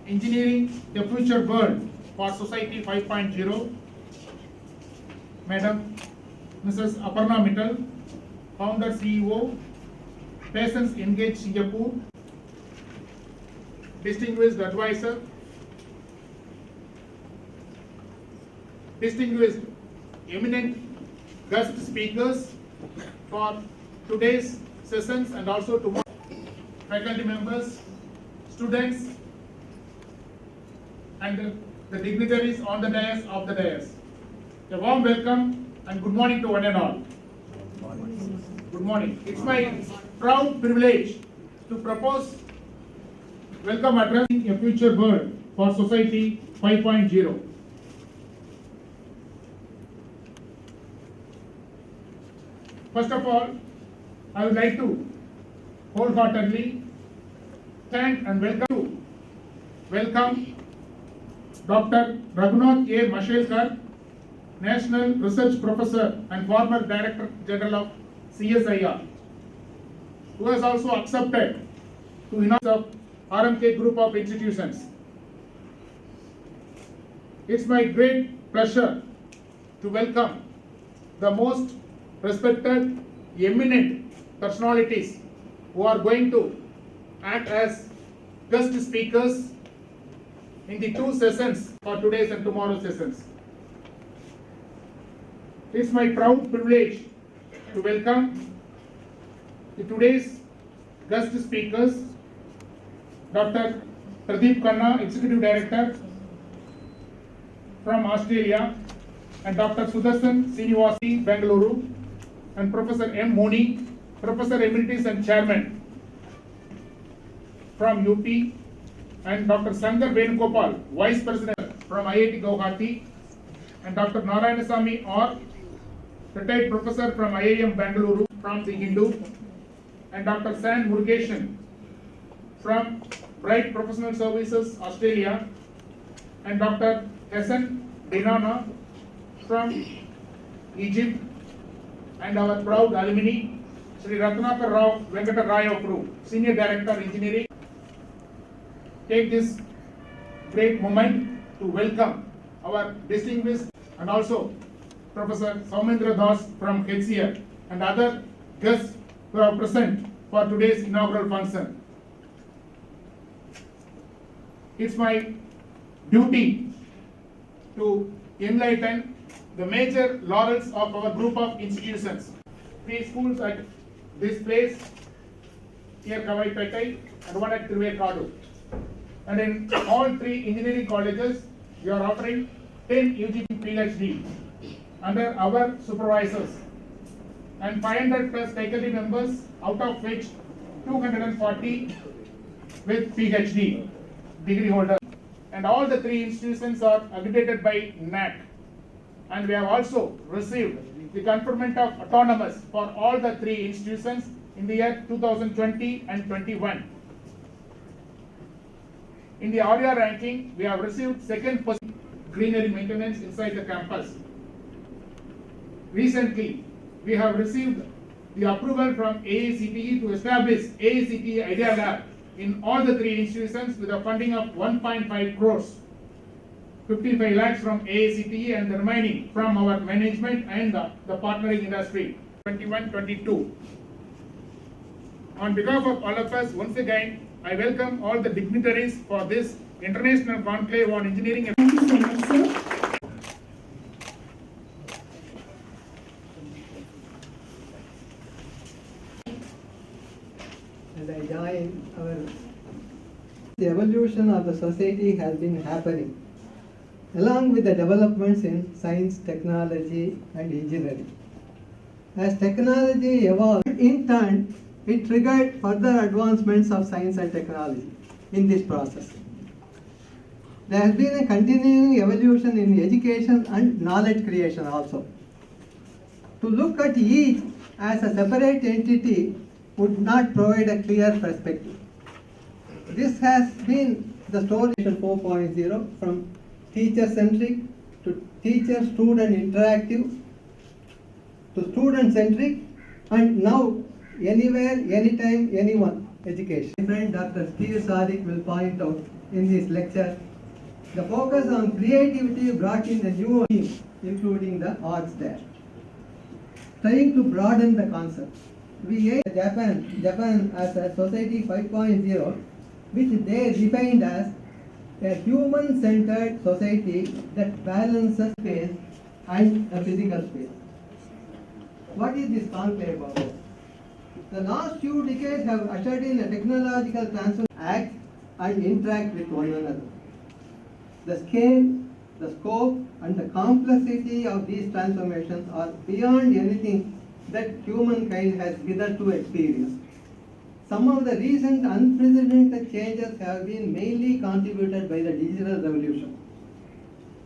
Engineering a Future World for Society 5.0, Madam Mrs. Aparna Mittal, Founder CEO, Patients Engage Singapore, Distinguished Advisor, distinguished eminent guest speakers for today's sessions and also tomorrow, faculty members, students, and the dignitaries on the dais of the dais. A warm welcome and good morning to one and all. Good morning. It's my proud privilege to propose welcome address in a future world for Society 5.0. First of all, I would like to wholeheartedly thank and welcome Dr. Raghunath A. Mashelkar, National Research Professor and former Director General of CSIR, who has also accepted to inaugurate RMK Group of Institutions. It's my great pleasure to welcome the most respected, eminent personalities who are going to act as guest speakers in the two sessions for today's and tomorrow's sessions. It's my proud privilege to welcome today's guest speakers, Dr. Pradeep Khanna, Executive Director from Australia, and Dr. Sudarshan Srinivasi, Bengaluru, and Professor M. Moni, Professor Emeritus and Chairman from UP, and Dr. Sankar Venugopal, Vice President from IIT Guwahati, and Dr. Narayanasamy R, retired Professor from IIM Bengaluru from the Hindu, and Dr. San Murugeshan from Bright Professional Services, Australia, and Dr. Hassan Dinana from Egypt, and our proud alumni, Sri Ratnakar Rao Venkata Rao Group, Senior Director Engineering. Take this great moment to welcome our distinguished and also Professor Soumendra Das from HCL and other guests who are present for today's inaugural function. It's my duty to enlighten the major laurels of our group of institutions. Three schools at this place, here Kawai Petai and one at Trivekadu. And in all three engineering colleges, we are offering 10 UG PhD under our supervisors and 500 plus faculty members, out of which 240 with PhD degree holders. And all the three institutions are accredited by NAC. And we have also received the conferment of autonomous for all the three institutions in the year 2020 and 21. In the ARIA ranking, we have received second position greenery maintenance inside the campus. Recently, we have received the approval from AICTE to establish AICTE Idea Lab in all the three institutions with a funding of 1.5 crores. 55 lakhs from AICTE and the remaining from our management and the partnering industry. 21-22. On behalf of all of us, once again, I welcome all the dignitaries for this international conclave on engineering. Thank you so much, sir. And I join the evolution of the society has been happening along with the developments in science, technology and engineering. As technology evolved, in turn, it triggered further advancements of science and technology in this process. There has been a continuing evolution in education and knowledge creation also. To look at each as a separate entity would not provide a clear perspective. This has been the story 4.0, from teacher-centric to teacher-student interactive to student-centric, and now anywhere, anytime, anyone education. My friend Dr. Steve Sadiq will point out in his lecture, the focus on creativity brought in the new themes, including the arts there. Trying to broaden the concept. We aim Japan as a society 5.0, which they defined as a human-centered society that balances space and the physical space. What is this conclave about? The last few decades have ushered in a technological transformation, act and interact with one another. The scale, the scope, and the complexity of these transformations are beyond anything that humankind has hitherto experienced. Some of the recent unprecedented changes have been mainly contributed by the digital revolution.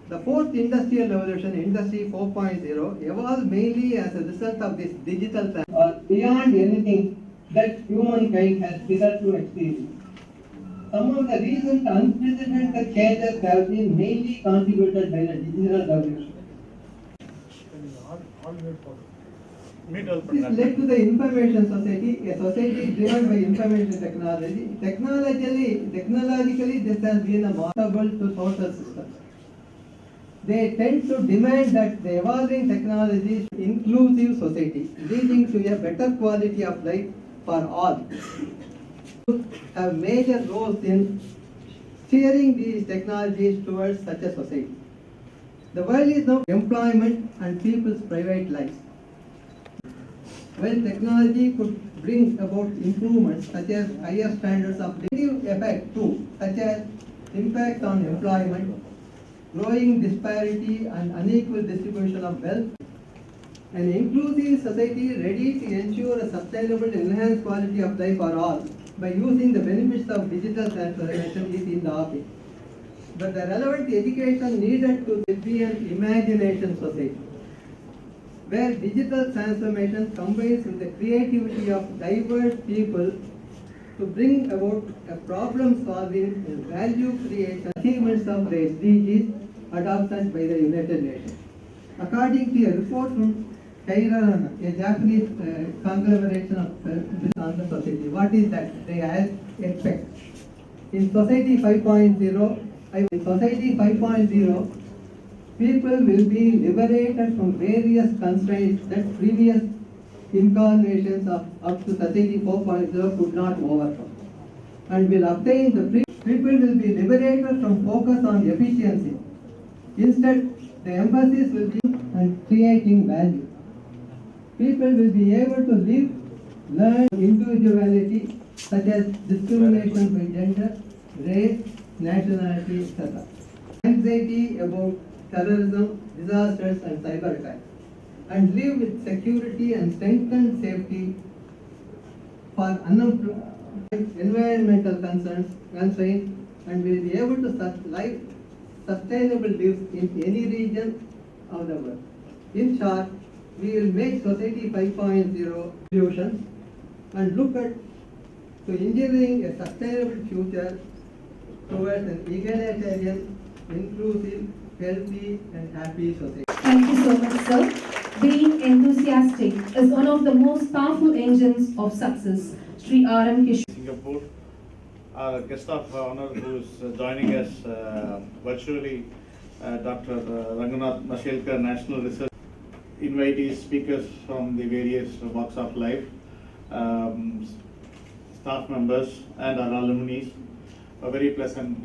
The fourth industrial revolution, Industry 4.0, evolved mainly as a result of this digital transformation, or beyond anything that humankind has hitherto experienced. Some of the recent unprecedented changes have been mainly contributed by the digital revolution. This led to the information society, a society driven by information technology. Technologically, this has been a mortal to social systems. They tend to demand that the evolving technology is inclusive society, leading to a better quality of life for all. Have major roles in steering these technologies towards such a society. The world is now employment and people's private lives. When technology could bring about improvements such as higher standards of negative effect too, such as impact on employment, growing disparity and unequal distribution of wealth, an inclusive society ready to ensure a sustainable enhanced quality of life for all by using the benefits of digital transformation is in the offing. But the relevant education needed to be an imagination society, where digital transformation combines with the creativity of diverse people to bring about a problem solving and value creation achievements of the SDGs adopted by the United Nations. According to a report from Kairana, a Japanese conglomeration of on the society. What is that? They ask expect. In Society 5.0, people will be liberated from various constraints that previous incarnations of up to Society 4.0 could not overcome, and will obtain the people will be liberated from focus on efficiency. Instead, the emphasis will be on creating value. People will be able to live, learn individuality, such as discrimination by gender, race, nationality, etc. Anxiety about terrorism, disasters, and cyber attacks, and live with security and strengthened safety for environmental constraints, and will be able to live sustainable lives in any region of the world. In short, we will make Society 5.0 solutions and look at to engineering a sustainable future towards an egalitarian, inclusive, healthy, and happy society. Thank you so much, sir. Being enthusiastic is one of the most powerful engines of success. Sri R.M. Kishore. Singapore, our guest of honor who is joining us virtually, Dr. Ranganath Mashelkar, National Research, invitees, speakers from the various walks of life, staff members and our alumni. A very pleasant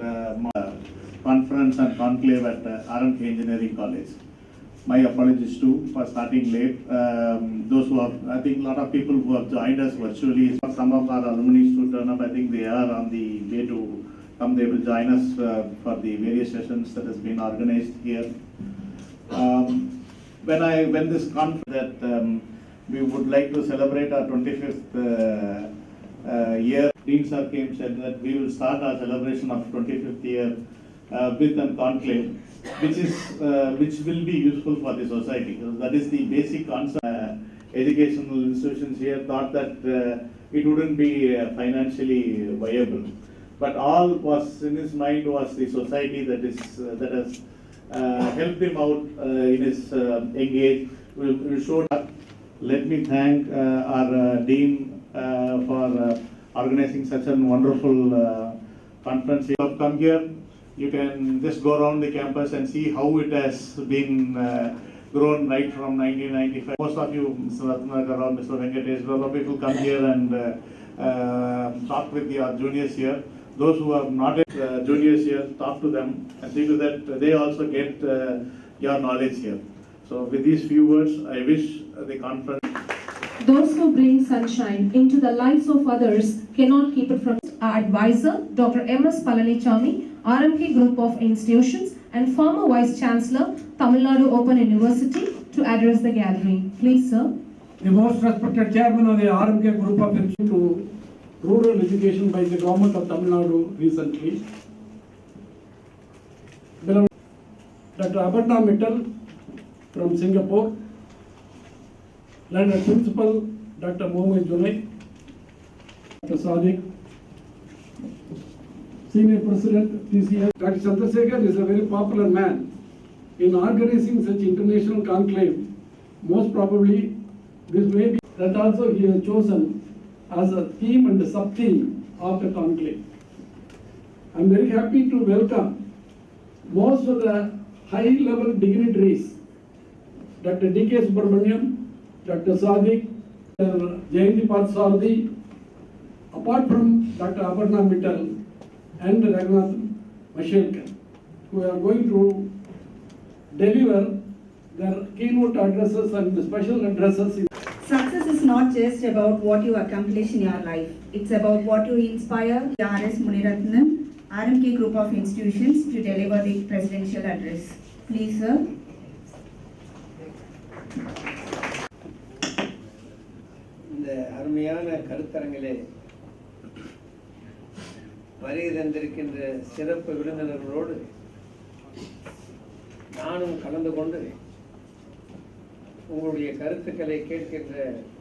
conference and conclave at RMK Engineering College. My apologies too for starting late. Those who have, I think a lot of people who have joined us virtually, some of our alumni to turn up, I think they are on the way to come. They will join us for the various sessions that has been organized here. When this conference that we would like to celebrate our 25th year, Dean Sir came said that we will start our celebration of 25th year with a conclave, which will be useful for the society. That is the basic concept. Educational institutions here thought that it wouldn't be financially viable, but all was in his mind was the society that has helped him out in his engage. We'll show up. Let me thank our Dean for organizing such a wonderful conference. You have come here, you can just go around the campus and see how it has been grown right from 1995. Most of you, Mr. Ratnakar, Mr. Venkatesh, a lot of people come here and talk with your juniors here. Those who are not juniors here, talk to them and see to that they also get your knowledge here. So with these few words, I wish the conference. Those who bring sunshine into the lives of others cannot keep it from our advisor, Dr. M.S. Palanichami, RMK Group of Institutions, and former Vice Chancellor, Tamil Nadu Open University, to address the gathering. Please, sir. The most respected chairman of the RMK Group of Institutions to rural education by the government of Tamil Nadu recently. Beloved Dr. Aparna Mittal from Singapore, Learned Principal Dr. Mohamed Junaid, Dr. Sadiq, Senior President TCS. Dr. Chandrasekhar is a very popular man in organizing such international conclave. Most probably this may be that also he has chosen as a theme and a sub-theme of the conclave. I am very happy to welcome most of the high-level dignitaries, Dr. D.K. Subramaniam, Dr. Sadiq, Dr. Jayanti Parthasarathi, apart from Dr. Aparna Mittal and Raghunath Mashelkar, who are going to deliver their keynote addresses and special addresses. Success is not just about what you accomplish in your life. It's about what you inspire. R.S. Muniratnan, RMK Group of Institutions, to deliver the presidential address. Please, sir. இந்த அருமையான கருத்தரங்கிலே வருகை தந்திருக்கின்ற சிறப்பு விருந்தினர்களோடு நானும் கலந்து கொண்டு உங்களுடைய கருத்துக்களை கேட்கின்ற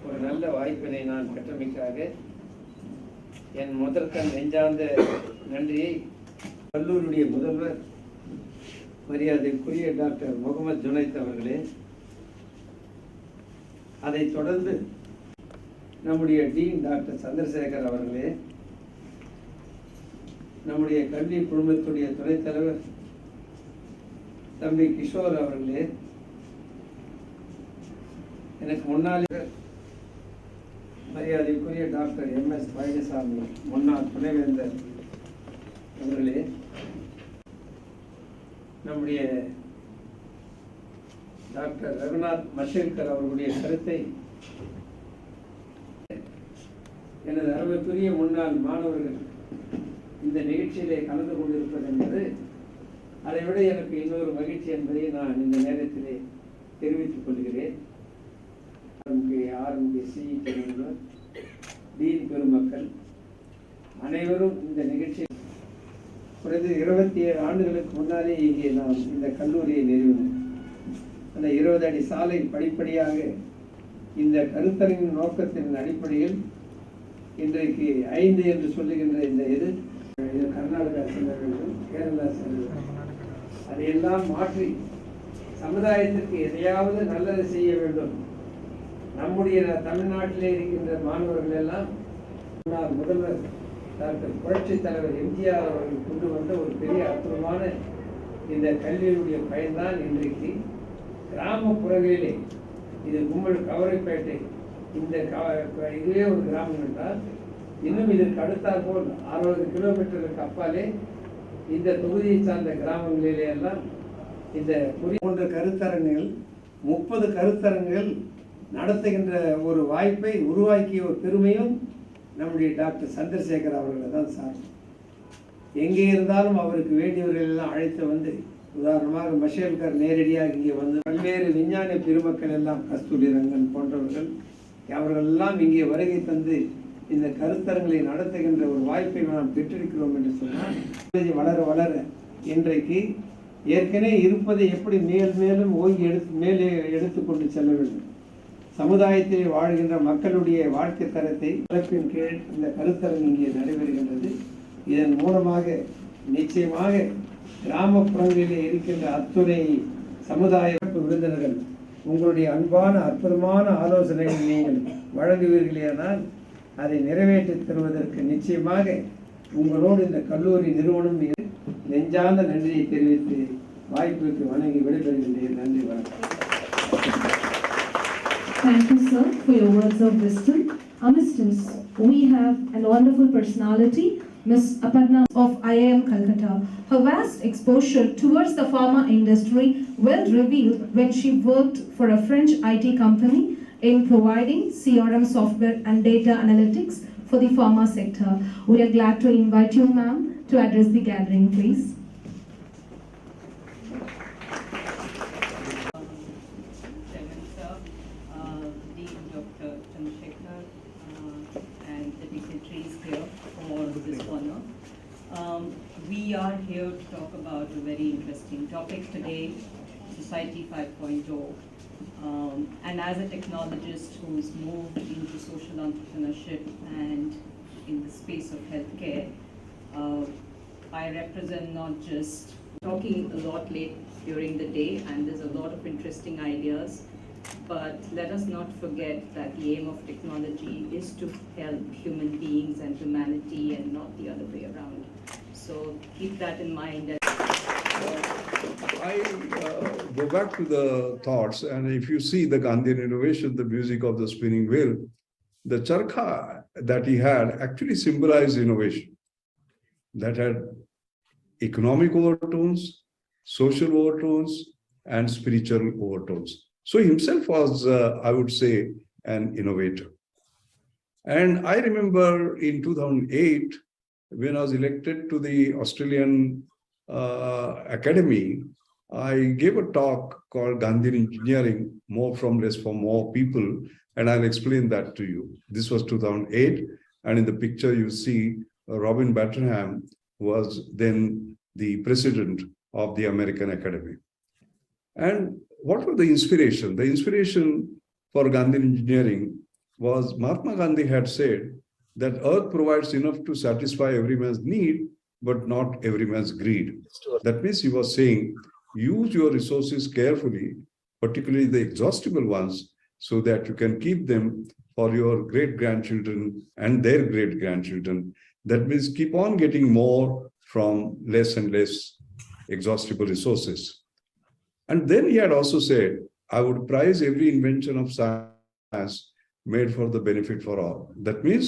ஒரு நல்ல வாய்ப்பினை நான் பெற்றமைக்காக என் முதற்கண் நெஞ்சார்ந்த நன்றியை கல்லூரியுடைய முதல்வர் மரியாதைக்குரிய டாக்டர் முகமது ஜுனைத் அவர்களே, அதைத் தொடர்ந்து நம்முடைய டீன் டாக்டர் சந்திரசேகர் அவர்களே, நம்முடைய கல்வி குழுமத்துடைய துணைத் தலைவர் தம்பி கிஷோர் அவர்களே, எனக்கு முன்னாலே மரியாதைக்குரிய டாக்டர் எம்.எஸ். பழனிசாமி முன்னாள் துணைவேந்தர் அவர்களே, நம்முடைய டாக்டர் ரகுநாத் மஷேல்கர் அவர்களுடைய கருத்தை எனது அருமைக்குரிய முன்னாள் மாணவர்கள் இந்த நிகழ்ச்சியிலே கலந்து கொண்டிருப்பது என்பது அதைவிட எனக்கு இன்னொரு மகிழ்ச்சி என்பதை நான் இந்த நேரத்திலே தெரிவித்துக் கொள்கிறேன். ஆர்எம்கே சிஇடி நிறுவனர், டீன் பெருமக்கள் அனைவரும் இந்த நிகழ்ச்சி குறைந்து 27 ஆண்டுகளுக்கு முன்னாலே இங்கே நாம் இந்த கல்லூரியை நிறுவினோம். அந்த 20 அடி சாலை படிப்படியாக இந்த கருத்தரங்கின் நோக்கத்தின் அடிப்படையில் இன்றைக்கு 5 என்று சொல்லுகின்ற இந்த இது கர்நாடகா செல்ல வேண்டும், கேரளா செல்ல வேண்டும், அதையெல்லாம் மாற்றி சமுதாயத்திற்கு எதையாவது நல்லது செய்ய வேண்டும். நம்முடைய தமிழ்நாட்டிலே இருக்கின்ற மாணவர்கள் எல்லாம் முதல்வர் டாக்டர் புரட்சி தலைவர் எம்ஜிஆர் அவர்கள் கொண்டு வந்த ஒரு பெரிய அற்புதமான இந்த கல்வியினுடைய பயன்தான் இன்றைக்கு கிராமப்புறங்களிலே, இது கும்பல் கவரைப்பேட்டை, இந்த இதுவே ஒரு கிராமம் என்றால் இன்னும் இதற்கு அடுத்தாற் போல் 60 கிலோமீட்டருக்கு அப்பாலே இந்த தொகுதியை சார்ந்த கிராமங்களிலே எல்லாம் இந்த போன்ற கருத்தரங்குகள் 30 கருத்தரங்குகள் நடத்துகின்ற ஒரு வாய்ப்பை உருவாக்கிய ஒரு பெருமையும் நம்முடைய டாக்டர் சந்திரசேகர் அவர்களை தான் சார். எங்கே இருந்தாலும் அவருக்கு வேண்டியவர்கள் எல்லாம் அழைத்து வந்து, உதாரணமாக மஷேல்கர் நேரடியாக இங்கே வந்து பல்வேறு விஞ்ஞான பெருமக்கள் எல்லாம் கஸ்தூரி ரங்கன் போன்றவர்கள் அவர்கள் எல்லாம் இங்கே வருகை தந்து இந்த கருத்தரங்களை நடத்துகின்ற ஒரு வாய்ப்பை நாம் பெற்றிருக்கிறோம் என்று சொன்னால் வளர வளர இன்றைக்கு ஏற்கனவே இருப்பதை எப்படி மேலும் ஓங்கி மேலே எடுத்துக்கொண்டு செல்ல வேண்டும். சமுதாயத்தில் வாழ்கின்ற மக்களுடைய வாழ்க்கை தரத்தை தலைப்பின் கீழ் இந்த கருத்தரங்கு இங்கே நடைபெறுகின்றது. இதன் மூலமாக நிச்சயமாக கிராமப்புறங்களிலே இருக்கின்ற அத்துணை சமுதாய உங்களுடைய அன்பான அற்புதமான ஆலோசனைகளை நீங்கள் வழங்குவீர்களேனால் அதை நிறைவேற்றித் தருவதற்கு நிச்சயமாக உங்களோடு இந்த கல்லூரி நிறுவனம் மீது நெஞ்சார்ந்த நன்றியை தெரிவித்து வாய்ப்புக்கு வணங்கி விடைபெறுகின்றேன். நன்றி, வணக்கம். Thank you, sir, for your words of wisdom. Amidst us, we have a wonderful personality, Ms. Aparna of IIM Calcutta. Her vast exposure towards the pharma industry well revealed when she worked for a French IT company in providing CRM software and data analytics for the pharma sector. We are glad to invite you, ma'am, to address the gathering, please. Chairman sir, Dean Dr. Chandrasekhar, and the dignitaries here for this honor. We are here to talk about a very interesting topic today, Society 5.0. And as a technologist who's moved into social entrepreneurship and in the space of healthcare, I represent not just talking a lot late during the day, and there's a lot of interesting ideas, but let us not forget that the aim of technology is to help human beings and humanity and not the other way around. So keep that in mind. I go back to the thoughts, and if you see the Gandhian innovation, the music of the spinning wheel, the charkha that he had actually symbolized innovation that had economic overtones, social overtones, and spiritual overtones. So himself was, I would say, an innovator. And I remember in 2008, when I was elected to the Australian Academy, I gave a talk called Gandhian Engineering, More from Less for More People, and I'll explain that to you. This was 2008, and in the picture you see Robin Battenham was then the president of the American Academy. And what was the inspiration? The inspiration for Gandhian Engineering was Mahatma Gandhi had said that earth provides enough to satisfy every man's need, but not every man's greed. That means he was saying, use your resources carefully, particularly the exhaustible ones, so that you can keep them for your great-grandchildren and their great-grandchildren. That means keep on getting more from less and less exhaustible resources. And then he had also said, I would prize every invention of science made for the benefit for all. That means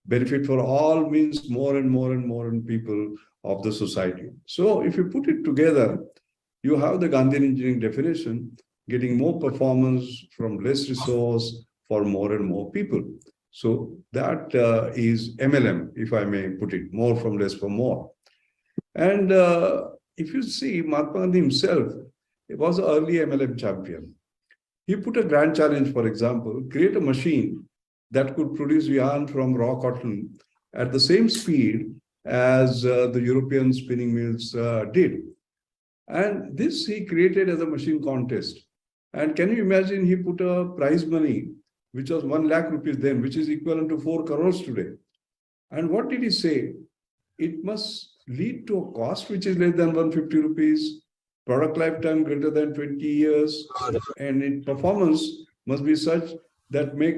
benefit for all means more and more and more people of the society. So if you put it together, you have the Gandhian engineering definition, getting more performance from less resource for more and more people. So that is MLM, if I may put it, more from less for more. And if you see, Mahatma Gandhi himself was an early MLM champion. He put a grand challenge, for example, create a machine that could produce yarn from raw cotton at the same speed as the European spinning mills did. And this he created as a machine contest. And can you imagine, he put a prize money, which was 1 lakh rupees then, which is equivalent to 4 crores today. And what did he say? It must lead to a cost which is less than 150 rupees, product lifetime greater than 20 years, and its performance must be such that make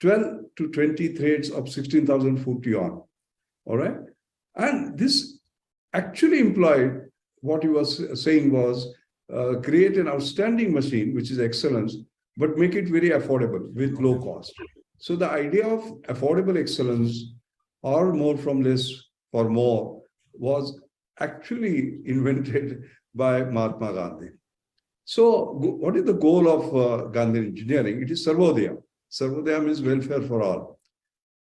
12 to 20 threads of 16,000 foot yarn. All right. And this actually implied what he was saying was create an outstanding machine, which is excellence, but make it very affordable with low cost. So the idea of affordable excellence or more from less for more was actually invented by Mahatma Gandhi. So what is the goal of Gandhian engineering? It is Sarvodaya. Sarvodaya means welfare for all.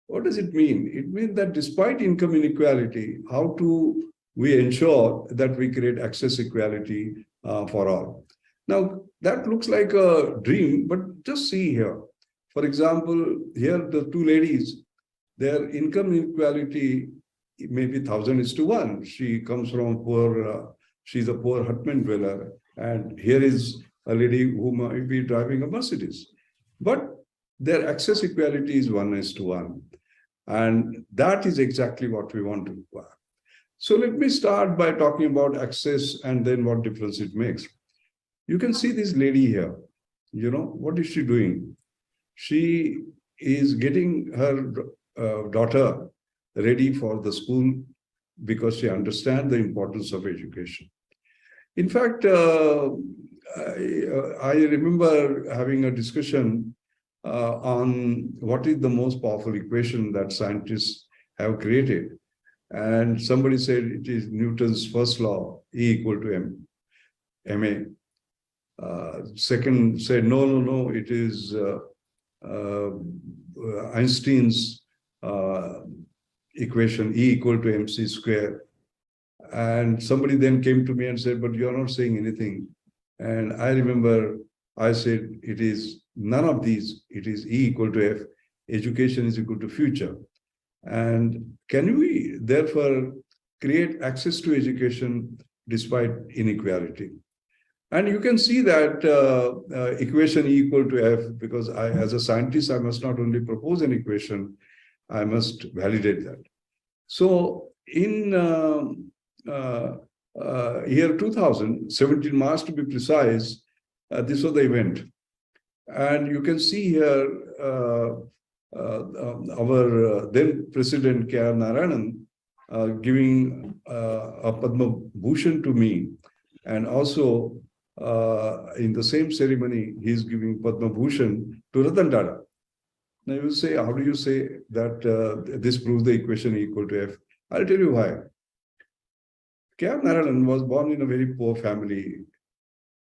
What does it mean? It means that despite income inequality, how do we ensure that we create access equality for all? Now, that looks like a dream, but just see here. For example, here the two ladies, their income inequality may be 1,0:1. She comes from poor, she's a poor hutman dweller, and here is a lady who might be driving a Mercedes. But their access equality is 1:1. And that is exactly what we want to require. So let me start by talking about access and then what difference it makes. You can see this lady here. You know, what is she doing? She is getting her daughter ready for the school because she understands the importance of education. In fact, I remember having a discussion on what is the most powerful equation that scientists have created. And somebody said it is Newton's first law, E equal to ma. Second said, no, it is Einstein's equation, E equal to mc square. And somebody then came to me and said, but you're not saying anything. And I remember I said, it is none of these, it is E equal to F, education is equal to future. And can we therefore create access to education despite inequality? And you can see that equation E equal to F, because as a scientist, I must not only propose an equation, I must validate that. So in year 2000, 17 March to be precise, this was the event. And you can see here our then President K.R. Narayanan giving a Padma Bhushan to me, and also in the same ceremony, he's giving Padma Bhushan to Ratan Tata. Now you will say, how do you say that this proves the equation equal to F? I'll tell you why. K.R. Narayanan was born in a very poor family.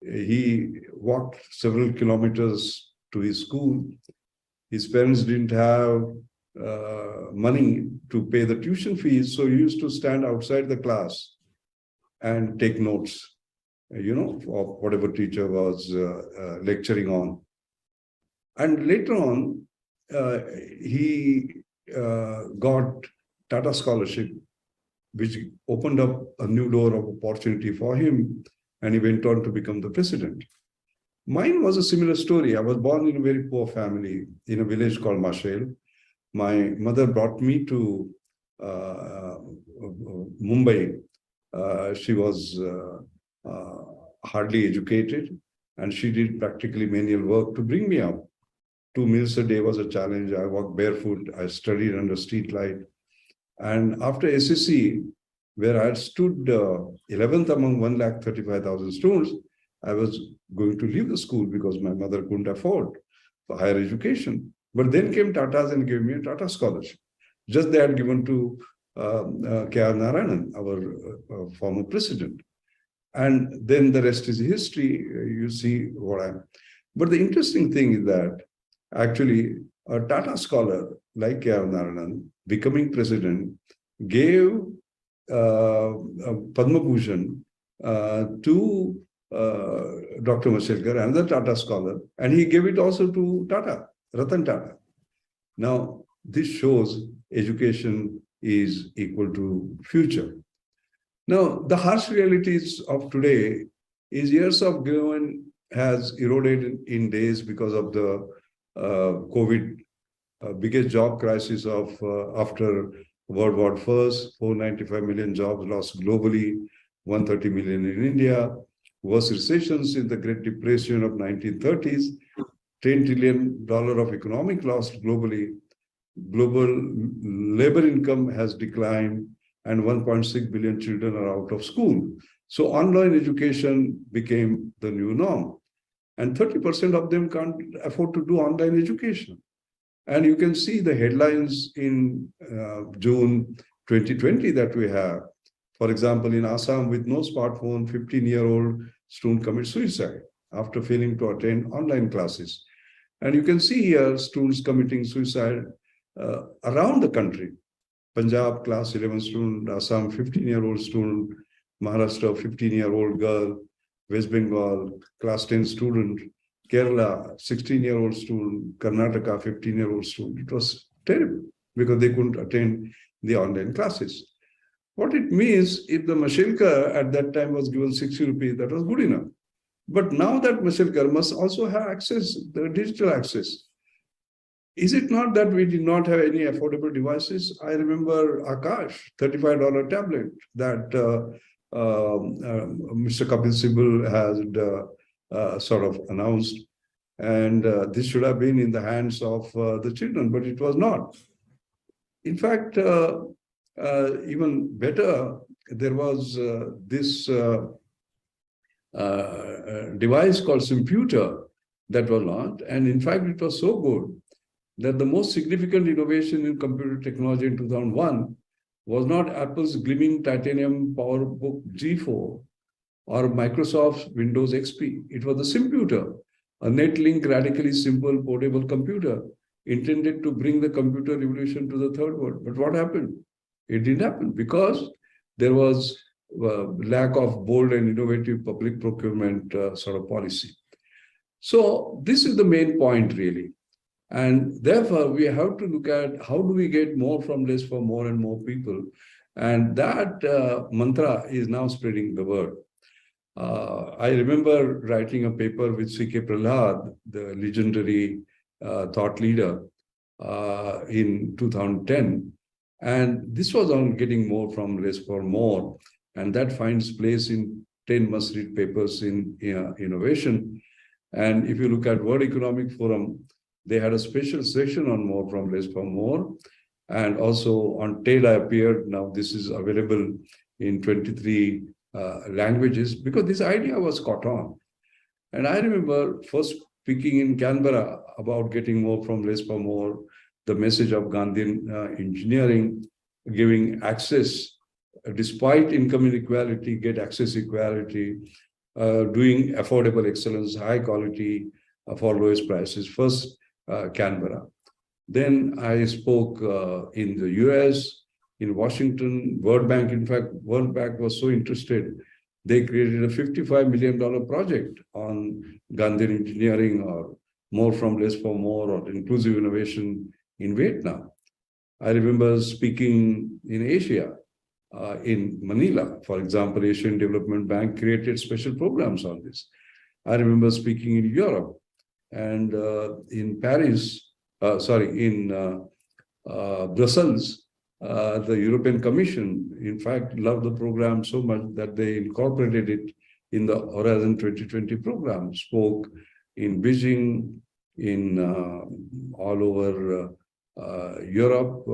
He walked several kilometers to his school. His parents didn't have money to pay the tuition fees, so he used to stand outside the class and take notes, of whatever teacher was lecturing on. And later on, he got Tata Scholarship, which opened up a new door of opportunity for him, and he went on to become the president. Mine was a similar story. I was born in a very poor family in a village called Mashel. My mother brought me to Mumbai. She was hardly educated, and she did practically manual work to bring me up. 2 meals a day was a challenge. I walked barefoot. I studied under street light. And after SSC, where I had stood 11th among 135,000 students, I was going to leave the school because my mother couldn't afford for higher education. But then came Tatas and gave me a Tata scholarship. Just they had given to K.R. Narayanan, our former president. And then the rest is history. You see what I'm. But the interesting thing is that actually a Tata scholar like K.R. Narayanan, becoming president, gave Padma Bhushan to Dr. Mashelkar, another Tata scholar, and he gave it also to Tata, Ratan Tata. Now, this shows education is equal to future. Now, the harsh realities of today is years of government has eroded in days because of the COVID, biggest job crisis of after World War I, 495 million jobs lost globally, 130 million in India, worst recessions in the Great Depression of 1930s, $10 trillion of economic loss globally, global labor income has declined, and 1.6 billion children are out of school. So online education became the new norm. And 30% of them can't afford to do online education. And you can see the headlines in June 2020 that we have. For example, in Assam, with no smartphone, 15-year-old student commits suicide after failing to attend online classes. And you can see here students committing suicide around the country. Punjab, class 11 student, Assam, 15-year-old student, Maharashtra, 15-year-old girl, West Bengal, class 10 student, Kerala, 16-year-old student, Karnataka, 15-year-old student. It was terrible because they couldn't attend the online classes. What it means, if the Mashelkar at that time was given 60 rupees, that was good enough. But now that Mashelkar must also have access, the digital access. Is it not that we did not have any affordable devices? I remember Akash, $35 tablet that Mr. Kapil Sibal has sort of announced. And this should have been in the hands of the children, but it was not. In fact, even better, there was this device called computer that was launched. And in fact, it was so good that the most significant innovation in computer technology in 2001 was not Apple's gleaming titanium PowerBook G4 or Microsoft's Windows XP. It was the computer, a net-link, radically simple, portable computer intended to bring the computer revolution to the third world. But what happened? It didn't happen because there was lack of bold and innovative public procurement sort of policy. So this is the main point, really. And therefore, we have to look at how do we get more from less for more and more people. And that mantra is now spreading the word. I remember writing a paper with C.K. Prahlad, the legendary thought leader, in 2010. And this was on getting more from less for more. And that finds place in 10 must-read papers in innovation. And if you look at World Economic Forum, they had a special section on more from less for more. And also on TED, I appeared. Now this is available in 23 languages because this idea was caught on. And I remember first speaking in Canberra about getting more from less for more, the message of Gandhi engineering, giving access, despite income inequality, get access equality, doing affordable excellence, high quality for lowest prices. First, Canberra. Then I spoke in the US, in Washington, World Bank. In fact, World Bank was so interested, they created a $55 million project on Gandhi engineering or more from less for more or inclusive innovation in Vietnam. I remember speaking in Asia, in Manila, for example, Asian Development Bank created special programs on this. I remember speaking in Europe and in Paris, in Brussels, the European Commission, in fact, loved the program so much that they incorporated it in the Horizon 2020 program, spoke in Beijing, in all over Europe,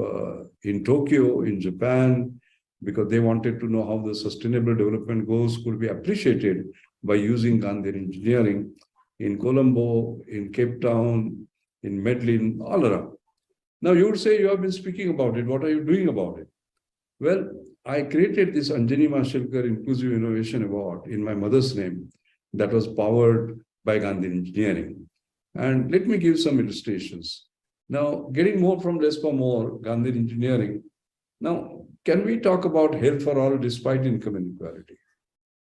in Tokyo, in Japan, because they wanted to know how the sustainable development goals could be appreciated by using Gandhi engineering in Colombo, in Cape Town, in Medellin, all around. Now you would say you have been speaking about it. What are you doing about it? Well, I created this Anjani Mashelkar Inclusive Innovation Award in my mother's name that was powered by Gandhi engineering. And let me give some illustrations. Now, getting more from less for more, Gandhi engineering. Now, can we talk about health for all despite income inequality?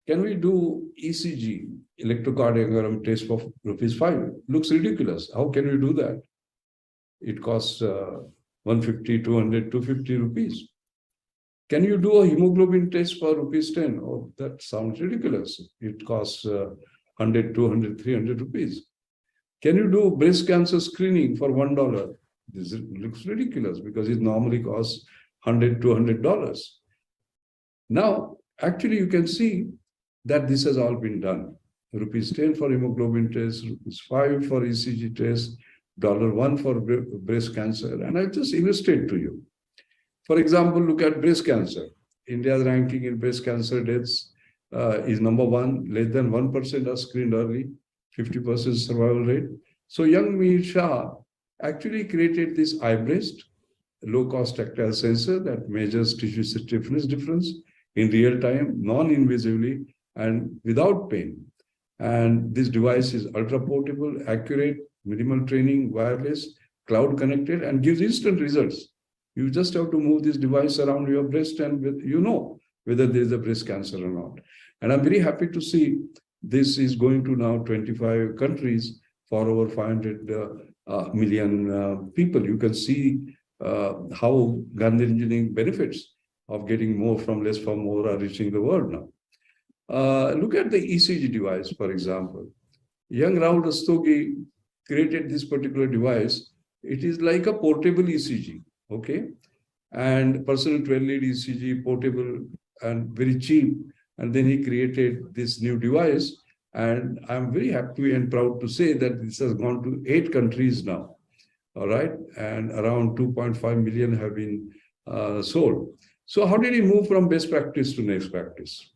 Can we do ECG, electrocardiogram test for ₹5? Looks ridiculous. How can we do that? It costs 150, 200, 250 rupees. Can you do a hemoglobin test for ₹10? Oh, that sounds ridiculous. It costs 100, 200, 300 rupees. Can you do breast cancer screening for $1? This looks ridiculous because it normally costs $100, $200. Now, actually, you can see that this has all been done. ₹10 for hemoglobin test, ₹5 for ECG test, $1 for breast cancer. And I'll just illustrate to you. For example, look at breast cancer. India's ranking in breast cancer deaths is number 1. Less than 1% are screened early, 50% survival rate. So young Mihir Shah actually created this iBreast, low-cost tactile sensor that measures tissue stiffness difference in real time, non-invasively, and without pain. And this device is ultra-portable, accurate, minimal training, wireless, cloud-connected, and gives instant results. You just have to move this device around your breast and you know whether there is a breast cancer or not. And I'm very happy to see this is going to now 25 countries for over 500 million people. You can see how Gandhi engineering benefits of getting more from less for more are reaching the world now. Look at the ECG device, for example. Young Rahul Rastogi created this particular device. It is like a portable ECG, okay? And personal 12-lead ECG, portable and very cheap. And then he created this new device And I'm very happy and proud to say that this has gone to 8 countries now. All right. And around 2.5 million have been sold. So how did he move from best practice to next practice?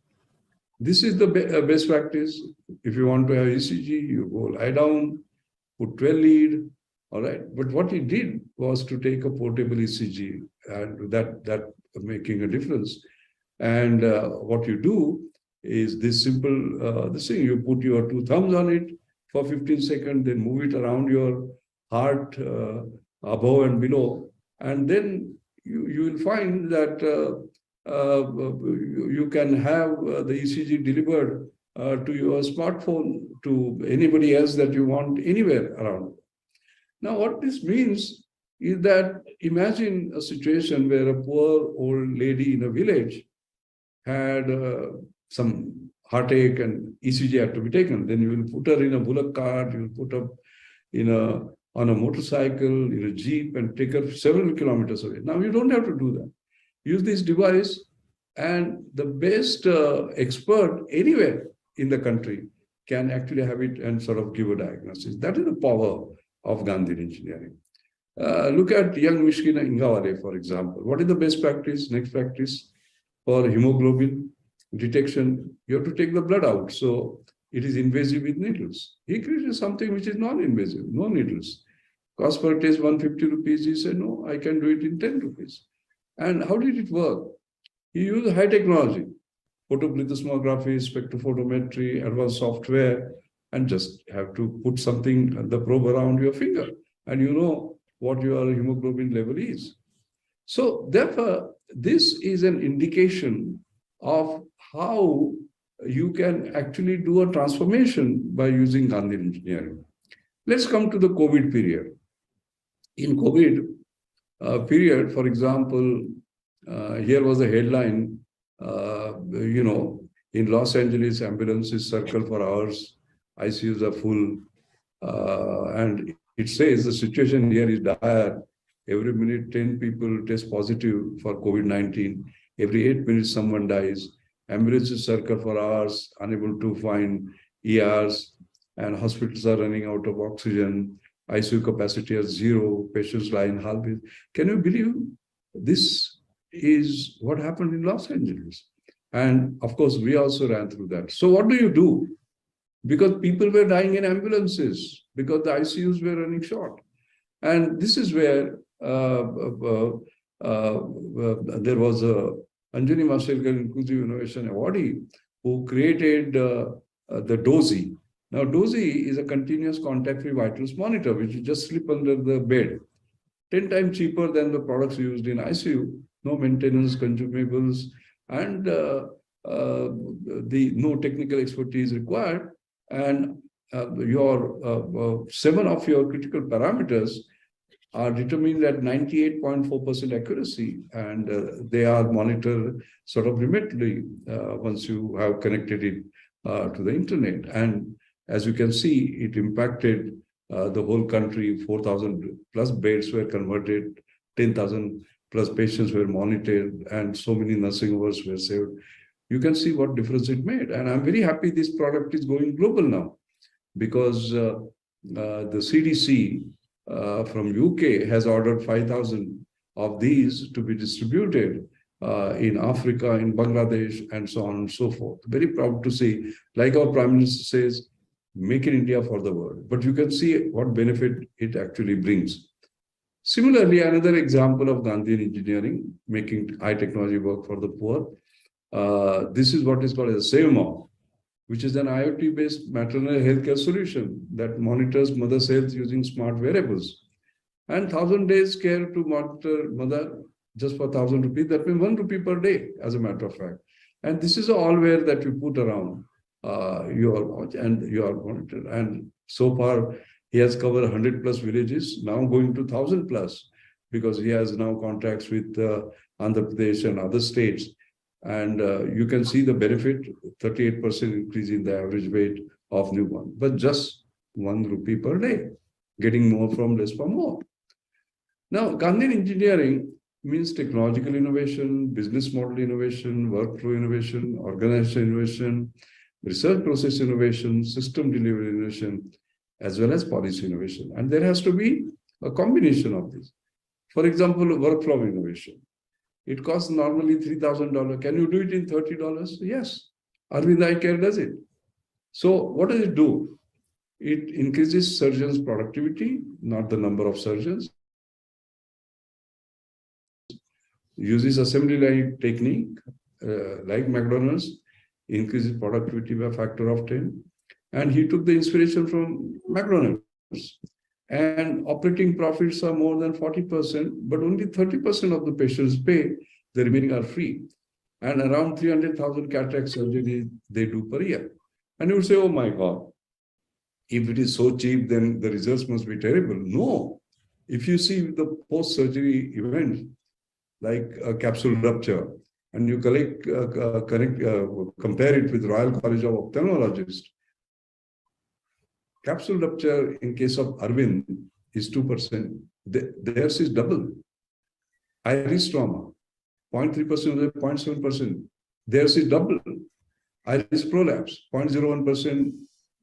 This is the best practice. If you want to have ECG, you go lie down, put 12 lead. All right. But what he did was to take a portable ECG, and that making a difference. And what you do is this simple this thing. You put your 2 thumbs on it for 15 seconds, then move it around your heart above and below, and then you will find that you can have the ECG delivered to your smartphone, to anybody else that you want anywhere around. Now, what this means is that imagine a situation where a poor old lady in a village had some heartache and ECG had to be taken. Then you will put her in a bullock cart, you will put her on a motorcycle, in a jeep, and take her several kilometers away. Now you don't have to do that. Use this device, and the best expert anywhere in the country can actually have it and sort of give a diagnosis. That is the power of Gandhi engineering. Look at young Mishkina Ingawale, for example. What is the best practice, next practice for hemoglobin detection? You have to take the blood out. So it is invasive with needles. He created something which is non-invasive, no needles. Cost per test 150 rupees. He said, no, I can do it in 10 rupees. And how did it work? He used high technology, photoplethysmography, spectrophotometry, advanced software, and just have to put something, the probe around your finger, and you know what your hemoglobin level is. So therefore, this is an indication of how you can actually do a transformation by using Gandhi engineering. Let's come to the COVID period. In COVID period, for example, here was a headline, in Los Angeles, ambulances circle for hours, ICUs are full, and it says the situation here is dire. Every minute, 10 people test positive for COVID-19. Every 8 minutes, someone dies. Ambulances circle for hours, unable to find ERs, and hospitals are running out of oxygen. ICU capacity is 0. Patients lie in half-bed. Can you believe this is what happened in Los Angeles? And of course, we also ran through that. So what do you do? Because people were dying in ambulances, because the ICUs were running short. And this is where there was a Anjani Mashelkar Inclusive Innovation Awardee who created the DOSI. Now, DOSI is a continuous contact-free vitals monitor, which you just slip under the bed. 10 times cheaper than the products used in ICU, no maintenance, consumables, and no technical expertise required. And your 7 of your critical parameters are determined at 98.4% accuracy, and they are monitored sort of remotely once you have connected it to the internet. And as you can see, it impacted the whole country. 4,000 plus beds were converted, 10,000 plus patients were monitored, and so many nursing hours were saved. You can see what difference it made. And I'm very happy this product is going global now, because the CDC from UK has ordered 5,000 of these to be distributed in Africa, in Bangladesh, and so on and so forth. Very proud to see, like our Prime Minister says, make in India for the world. But you can see what benefit it actually brings. Similarly, another example of Gandhian engineering, making high technology work for the poor. This is what is called a SaveMom, which is an IoT-based maternal healthcare solution that monitors mother's health using smart wearables. And 1,000 days care to monitor mother just for 1,000 rupees. That means 1 rupee per day, as a matter of fact. And this is allware that you put around your watch and you are monitored. And so far, he has covered 100 plus villages, now going to 1,000 plus, because he has now contracts with Andhra Pradesh and other states. And you can see the benefit, 38% increase in the average weight of newborn, but just 1 rupee per day, getting more from less for more. Now, Gandhian engineering means technological innovation, business model innovation, workflow innovation, organizational innovation, research process innovation, system delivery innovation, as well as policy innovation. And there has to be a combination of this. For example, workflow innovation. It costs normally $3,000. Can you do it in $30? Yes. Arvind Eye Care does it. So what does it do? It increases surgeons' productivity, not the number of surgeons. Uses assembly line technique, like McDonald's, increases productivity by a factor of 10. And he took the inspiration from McDonald's. And operating profits are more than 40%, but only 30% of the patients pay, the remaining are free. And around 300,000 cataract surgeries they do per year. And you would say, oh my God, if it is so cheap, then the results must be terrible. No. If you see the post-surgery events, like a capsule rupture, and you compare it with Royal College of Ophthalmologists, capsule rupture in case of Arvind is 2%. Theirs is double. Iris trauma, 0.3%, 0.7%. Theirs is double. Iris prolapse, 0.01%.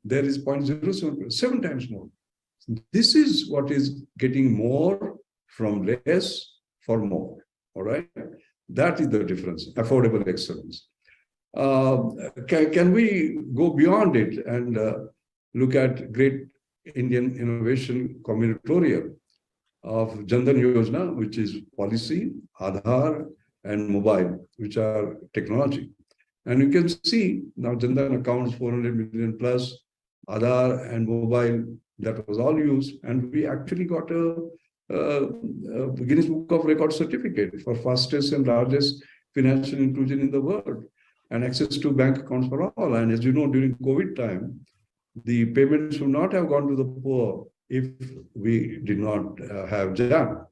There is 0.07%, 7 times more. This is what is getting more from less for more. All right. That is the difference. Affordable excellence. Can we go beyond it and look at great Indian innovation combinatorial of Jan Dhan Yojana, which is policy, Aadhaar, and mobile, which are technology. And you can see now Jan Dhan accounts 400 million plus, Aadhaar and mobile, that was all used. And we actually got a Guinness Book of Records certificate for fastest and largest financial inclusion in the world, and access to bank accounts for all. And as you know, during COVID time, the payments would not have gone to the poor if we did not have JAM.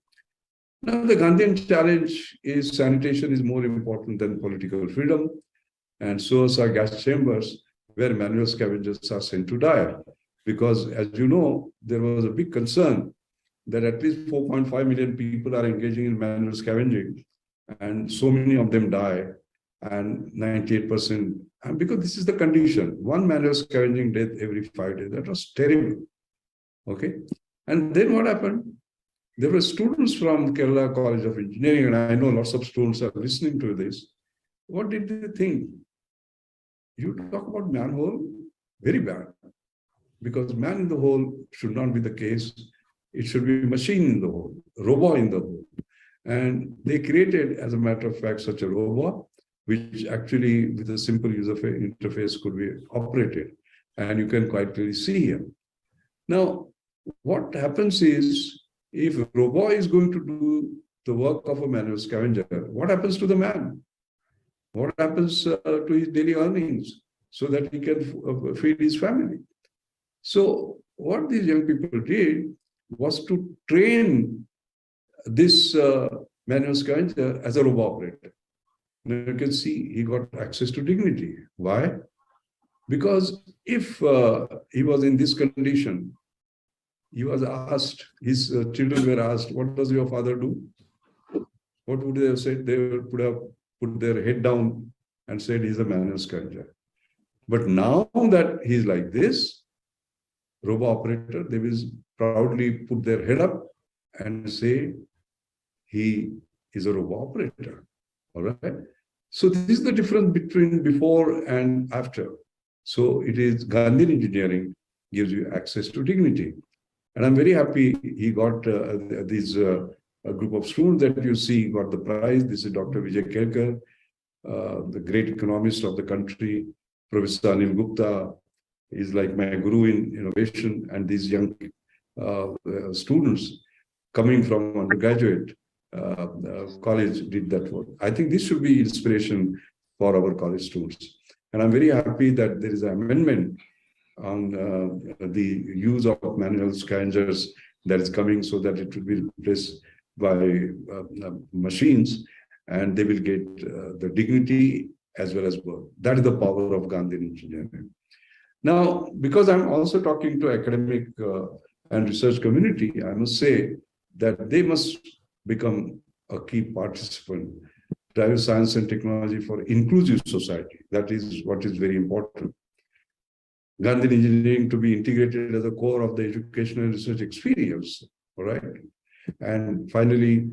Now, the Gandhian challenge is sanitation is more important than political freedom, and so are gas chambers where manual scavengers are sent to die. Because as you know, there was a big concern that at least 4.5 million people are engaging in manual scavenging, and so many of them die, and 98%. And because this is the condition, one manual scavenging death every 5 days, that was terrible. Okay. And then what happened? There were students from Kerala College of Engineering, and I know lots of students are listening to this. What did they think? You talk about manhole, very bad. Because man in the hole should not be the case. It should be machine in the hole, robot in the hole. And they created, as a matter of fact, such a robot, which actually with a simple user interface could be operated. And you can quite clearly see here. Now, what happens is, if a robot is going to do the work of a manual scavenger, what happens to the man? What happens to his daily earnings so that he can feed his family? So what these young people did was to train this manual scavenger as a robot operator. Now you can see he got access to dignity. Why? Because if he was in this condition, he was asked, his children were asked, what does your father do? What would they have said? They would have put their head down and said he's a manual scavenger. But now that he's like this, robot operator, they will proudly put their head up and say he is a robot operator. All right. So this is the difference between before and after. So it is Gandhian engineering gives you access to dignity. And I'm very happy he got this group of students that you see got the prize. This is Dr. Vijay Kelkar, the great economist of the country. Professor Anil Gupta is like my guru in innovation, and these young students coming from undergraduate college did that work. I think this should be inspiration for our college students. And I'm very happy that there is an amendment on the use of manual scavengers that is coming, so that it will be replaced by machines, and they will get the dignity as well as work. That is the power of Gandhian engineering. Now, because I'm also talking to academic and research community, I must say that they must become a key participant, drive science and technology for inclusive society. That is what is very important. Gandhi engineering to be integrated as a core of the educational and research experience. All right. And finally,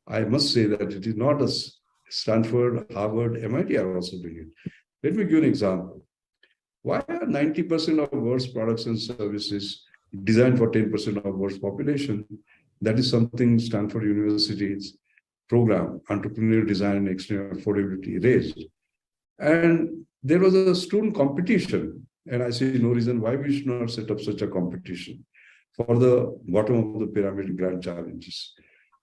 I must say that it is not as Stanford, Harvard, MIT are also doing it. Let me give you an example. Why are 90% of world's products and services designed for 10% of world's population? That is something Stanford University's program, Entrepreneurial Design and Extreme Affordability, raised. And there was a student competition, and I see no reason why we should not set up such a competition for the bottom of the pyramid grand challenges.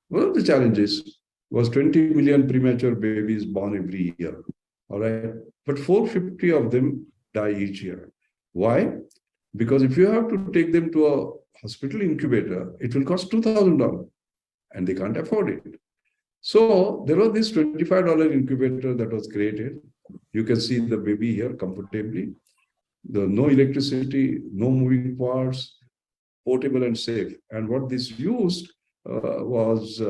One of the challenges was 20 million premature babies born every year, all right? But 450 of them die each year. Why? Because if you have to take them to a hospital incubator, it will cost $2,000 and they can't afford it. So there was this $25 incubator that was created. You can see the baby here comfortably. No electricity, no moving parts, portable and safe. And what this used was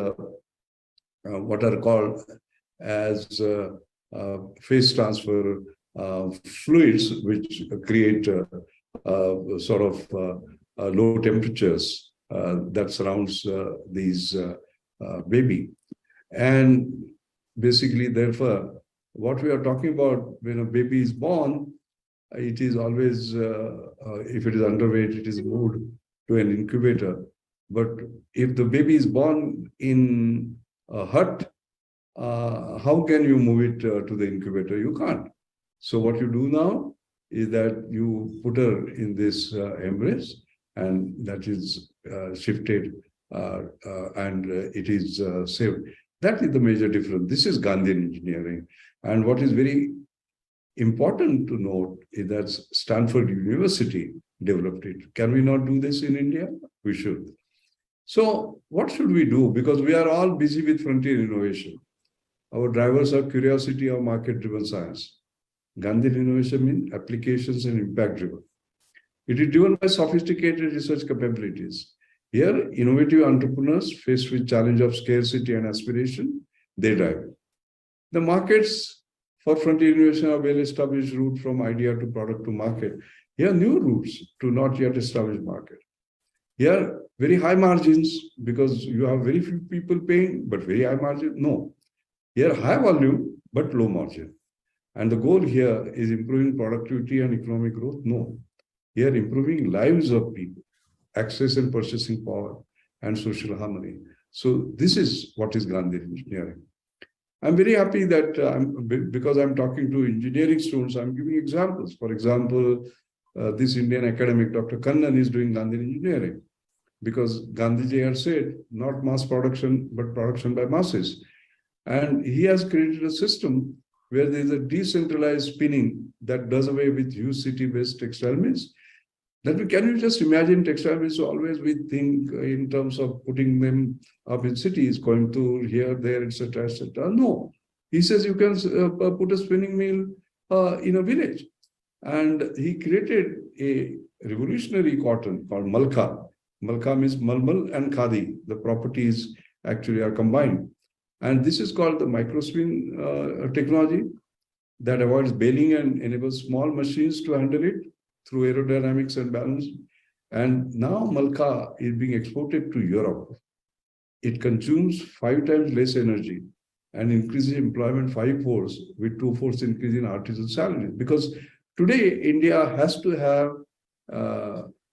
what are called as phase transfer fluids, which create sort of low temperatures that surrounds these baby. And basically, therefore, what we are talking about when a baby is born, it is always, if it is underweight, it is moved to an incubator. But if the baby is born in a hut, how can you move it to the incubator? You can't. So what you do now is that you put her in this embrace, and that is shifted and it is saved. That is the major difference. This is Gandhian engineering. And what is very important to note is that Stanford University developed it. Can we not do this in India? We should. So what should we do? Because we are all busy with frontier innovation. Our drivers are curiosity or market-driven science. Gandhian innovation means applications and impact-driven. It is driven by sophisticated research capabilities. Here, innovative entrepreneurs faced with challenge of scarcity and aspiration, they drive. The markets for frontier innovation are well-established route from idea to product to market. Here, new routes to not yet established market. Here, very high margins because you have very few people paying, but very high margin. No. Here, high volume, but low margin. And the goal here is improving productivity and economic growth. No. Here, improving lives of people, access and purchasing power, and social harmony. So this is what is Gandhian engineering. I'm very happy that because I'm talking to engineering students, I'm giving examples. For example, this Indian academic, Dr. Kannan, is doing Gandhian engineering because Gandhiji had said, not mass production, but production by masses. And he has created a system where there is a decentralized spinning that does away with huge city-based textile mills. Can you just imagine textile mills? Always we think in terms of putting them up in cities, Coimbatore, here, there, etc., etc. No, he says you can put a spinning mill in a village. And he created a revolutionary cotton called Malka. Malka means Malmal and Khadi. The properties actually are combined. And this is called the microspin technology that avoids baling and enables small machines to handle it through aerodynamics and balance. And now Malka is being exported to Europe. It consumes 5 times less energy and increases employment 5-fold with 2-fold increase in artisan salaries. Because today, India has to have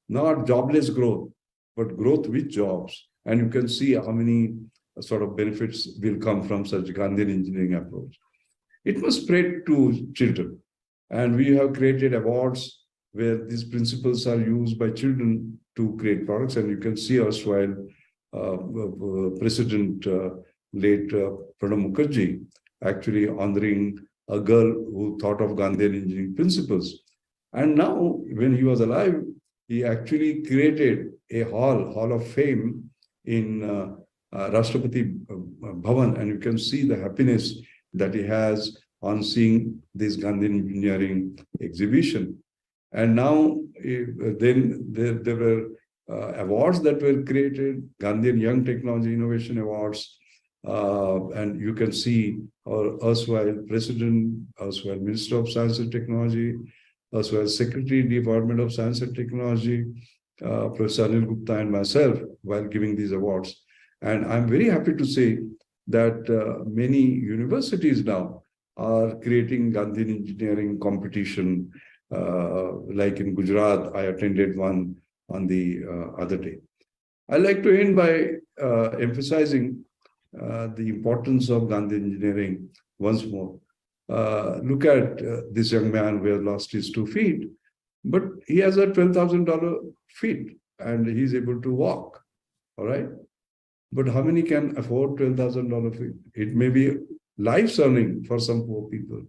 not jobless growth, but growth with jobs. And you can see how many sort of benefits will come from such Gandhian engineering approach. It must spread to children. And we have created awards where these principles are used by children to create products. And you can see erstwhile President late Pranab Mukherjee actually honoring a girl who thought of Gandhian engineering principles. And now, when he was alive, he actually created a hall of fame in Rashtrapati Bhavan, and you can see the happiness that he has on seeing this Gandhian engineering exhibition. And now, then there were awards that were created, Gandhian Young Technology Innovation Awards, and you can see our erstwhile President, erstwhile Minister of Science and Technology, as well as Secretary, Department of Science and Technology, Professor Anil Gupta and myself while giving these awards. And I'm very happy to say that many universities now are creating Gandhi engineering competition. Like in Gujarat, I attended one on the other day. I'd like to end by emphasizing the importance of Gandhi engineering once more. Look at this young man who has lost his 2 feet, but he has a $12,000 feet and he's able to walk, all right? But how many can afford $12,000 feet? It may be life's earning for some poor people.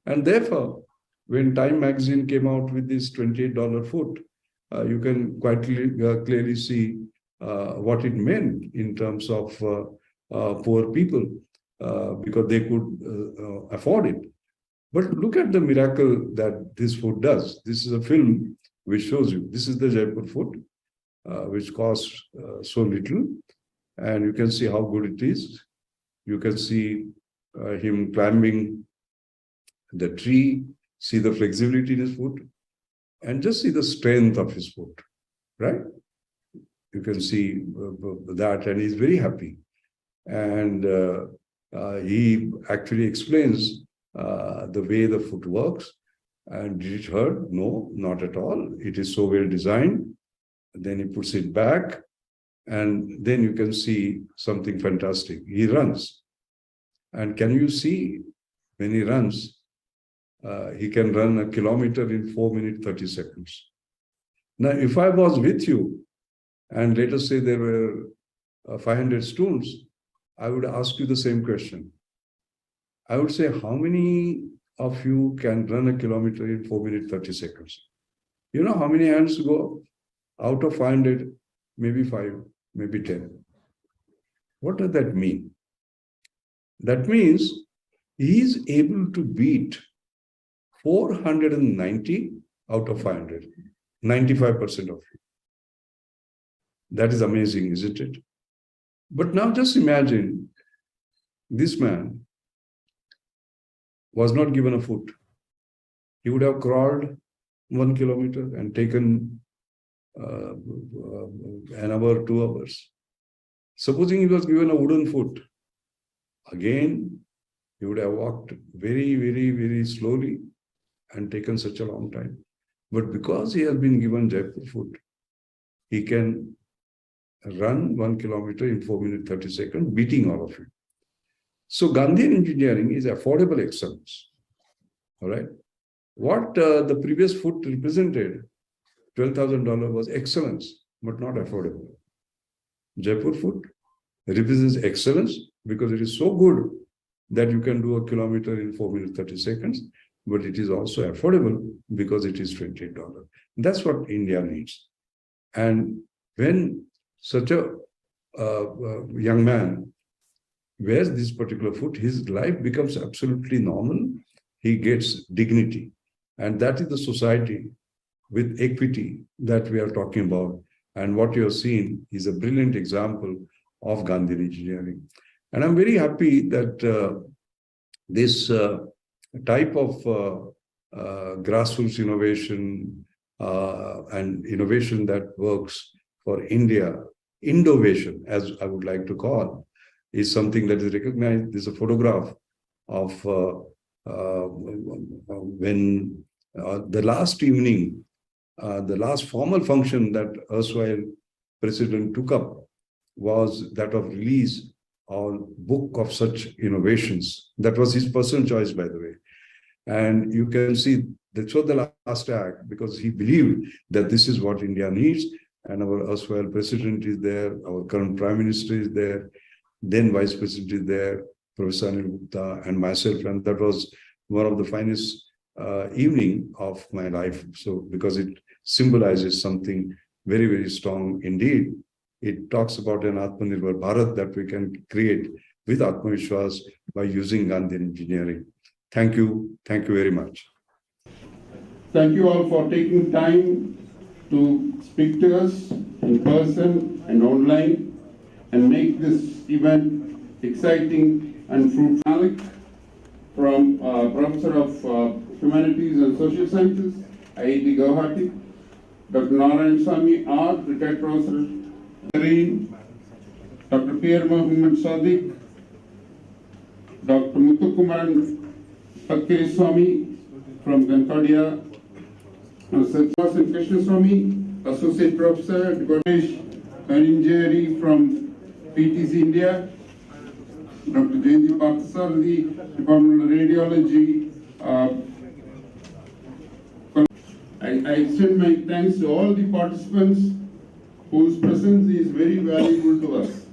And therefore, when Time magazine came out with this $28 foot, you can quite clearly see what it meant in terms of poor people because they could afford it. But look at the miracle that this foot does. This is a film which shows you. This is the Jaipur foot, which costs so little. And you can see how good it is. You can see him climbing the tree, see the flexibility in his foot, and just see the strength of his foot, right? You can see that, and he's very happy. And he actually explains the way the foot works. And did it hurt? No, not at all. It is so well designed. Then he puts it back, and then you can see something fantastic. He runs. And can you see when he runs, he can run a kilometer in 4 minutes, 30 seconds. Now, if I was with you, and let us say there were 500 students, I would ask you the same question. I would say, how many of you can run a kilometer in 4 minutes, 30 seconds? You know how many hands go up? Out of 500, maybe 5, maybe 10. What does that mean? That means he is able to beat 490 out of 500, 95% of you. That is amazing, isn't it? But now just imagine this man was not given a foot. He would have crawled 1 kilometer and taken an hour, 2 hours. Supposing he was given a wooden foot, again, he would have walked very, very, very slowly and taken such a long time. But because he has been given Jaipur foot, he can run 1 kilometer in 4 minutes, 30 seconds, beating all of you. So Gandhian engineering is affordable excellence. All right. What the previous foot represented, $12,000, was excellence, but not affordable. Jaipur foot represents excellence because it is so good that you can do a kilometer in 4 minutes, 30 seconds, but it is also affordable because it is $28. That's what India needs. And when such a young man wears this particular foot, his life becomes absolutely normal. He gets dignity. And that is the society with equity that we are talking about. And what you are seeing is a brilliant example of Gandhian engineering. And I'm very happy that this type of grassroots innovation and innovation that works for India, Indovation, as I would like to call, is something that is recognized. There's a photograph of when the last evening, the last formal function that erstwhile president took up was that of release of book of such innovations. That was his personal choice, by the way. And you can see that was the last act because he believed that this is what India needs. And our erstwhile president is there, our current prime minister is there, then vice president is there, Professor Anil Gupta and myself. And that was one of the finest evening of my life. So because it symbolizes something very, very strong indeed. It talks about an Atmanirbhar Bharat that we can create with Atmavishwas by using Gandhian engineering. Thank you. Thank you very much. Thank you all for taking time to speak to us in person and online and make this event exciting and fruitful. Malik, from Professor of Humanities and Social Sciences, IIT Guwahati, Dr. Narayanasamy R, retired professor, Dr. Pierre Mohammed Sadiq, Dr. Muthukumaran Pakkiriswamy from Concordia, Sir Krishnaswamy, Associate Professor, Ganesh Kaninjeri from PTC India, Dr. Jayanti Parthasarathy, Department of Radiology. I extend my thanks to all the participants whose presence is very valuable to us.